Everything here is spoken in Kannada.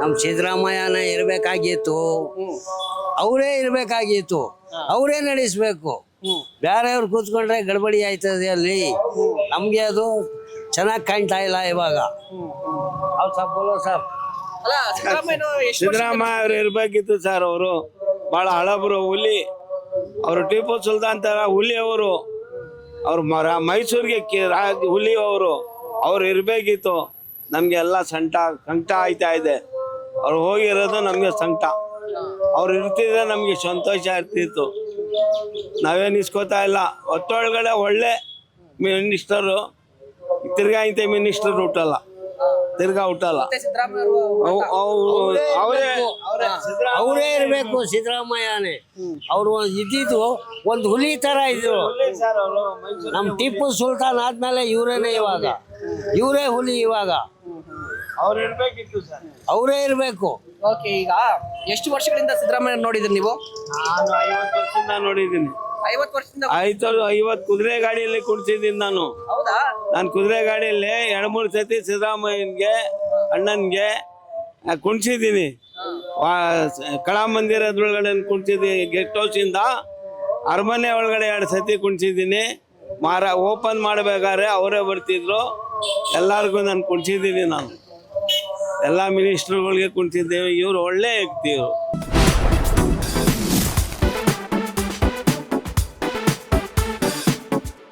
ನಮ್ಮ ಸಿದ್ದರಾಮಯ್ಯನ ಇರಬೇಕಾಗಿತ್ತು, ಅವರೇ ಇರಬೇಕಾಗಿತ್ತು, ಅವರೇ ನಡೆಸಬೇಕು. ಬೇರೆಯವ್ರು ಕೂತ್ಕೊಂಡ್ರೆ ಗಡ್ಬಡಿ ಆಯ್ತದೆ ಅಲ್ಲಿ. ನಮಗೆ ಅದು ಚೆನ್ನಾಗಿ ಕಾಣ್ತಾ ಇಲ್ಲ ಇವಾಗ. ಸರ್ ಅಲ್ಲ ಸಿದ್ದರಾಮಯ್ಯ ಎಷ್ಟು ಸಿದ್ದರಾಮಯ್ಯ ಅವ್ರು ಇರ್ಬೇಕಿತ್ತು ಸರ್. ಅವರು ಬಹಳ ಹಳಬರು, ಹುಲಿ. ಅವರು ಟಿಪ್ಪು ಸುಲ್ತಾನ್ ತರ ಹುಲಿ ಅವರು. ಅವ್ರು ಮೈಸೂರಿಗೆ ಹುಲಿ ಅವರು. ಅವ್ರು ಇರ್ಬೇಕಿತ್ತು. ನಮ್ಗೆ ಎಲ್ಲ ಸಂಕಟ ಆಯ್ತಾ ಇದೆ. ಅವ್ರು ಹೋಗಿರೋದು ನಮ್ಗೆ ಸಂಕಟ. ಅವ್ರು ಇರ್ತಿದ್ರೆ ನಮ್ಗೆ ಸಂತೋಷ ಇರ್ತಿತ್ತು. ನಾವೇನು ಇಸ್ಕೋತಾ ಇಲ್ಲ. ಹೊತ್ತೊಳಗಡೆ ಒಳ್ಳೆ ಮಿನಿಸ್ಟರು, ತಿರ್ಗಾ ಇಂಥ ಮಿನಿಸ್ಟರ್ ಹುಟ್ಟಲ್ಲ, ತಿರ್ಗಾ ಹುಟ್ಟಲ್ಲ. ಅವರೇ ಇರಬೇಕು. ಸಿದ್ದರಾಮಯ್ಯನೇ ಅವರು ಇದ್ದಿದ್ದು ಒಂದು ಹುಲಿ ತರ ಇದ್ರು. ನಮ್ಮ ಟಿಪ್ಪು ಸುಲ್ತಾನ್ ಆದ್ಮೇಲೆ ಇವರೇನೆ, ಇವಾಗ ಇವರೇ ಹುಲಿ. ಇವಾಗ ಅವ್ರು ಇರ್ಬೇಕಿತ್ತು ಸರ್. ಅವರೇ ಇರಬೇಕು. ಓಕೆ, ಈಗ ಎಷ್ಟು ವರ್ಷಗಳಿಂದ ಸಿದ್ದರಾಮಯ್ಯ ನೋಡಿದ್ರಿ ನೀವು? ನಾನು 50 ವರ್ಷದಿಂದ ನೋಡಿದ್ದೀನಿ. 50 ವರ್ಷದಿಂದ 50 ಕುದುರೆ ಗಾಡಿಯಲ್ಲಿ ಕುಣಿಸಿದ್ದೀನಿ ನಾನು. ಹೌದಾ? ನಾನು ಕುದುರೆ ಗಾಡಿಯಲ್ಲಿ 2-3 ಸತಿ ಸಿದ್ದರಾಮಯ್ಯನ್ಗೆ ಅಣ್ಣನ್ಗೆ ಕುಣಿಸಿದ್ದೀನಿ. ಕಲಾಮಂದಿರದೊಳಗಡೆ ಕುಣಿಸಿದ್ದೀನಿ. ಗೆಸ್ಟ್ ಹೌಸಿಂದ ಅರಮನೆ ಒಳಗಡೆ 2 ಸತಿ ಕುಣಿಸಿದ್ದೀನಿ. ಓಪನ್ ಮಾಡಬೇಕಾದ್ರೆ ಅವರೇ ಬರ್ತಿದ್ರು. ಎಲ್ಲರಿಗೂ ನಾನು ಕುಣಿಸಿದ್ದೀನಿ. ನಾನು ಎಲ್ಲ ಮಿನಿಸ್ಟ್ರುಗಳಿಗೆ ಕುಣಿಸಿದ್ದೇವೆ. ಇವರು ಒಳ್ಳೆ ವ್ಯಕ್ತಿ ಇವರು.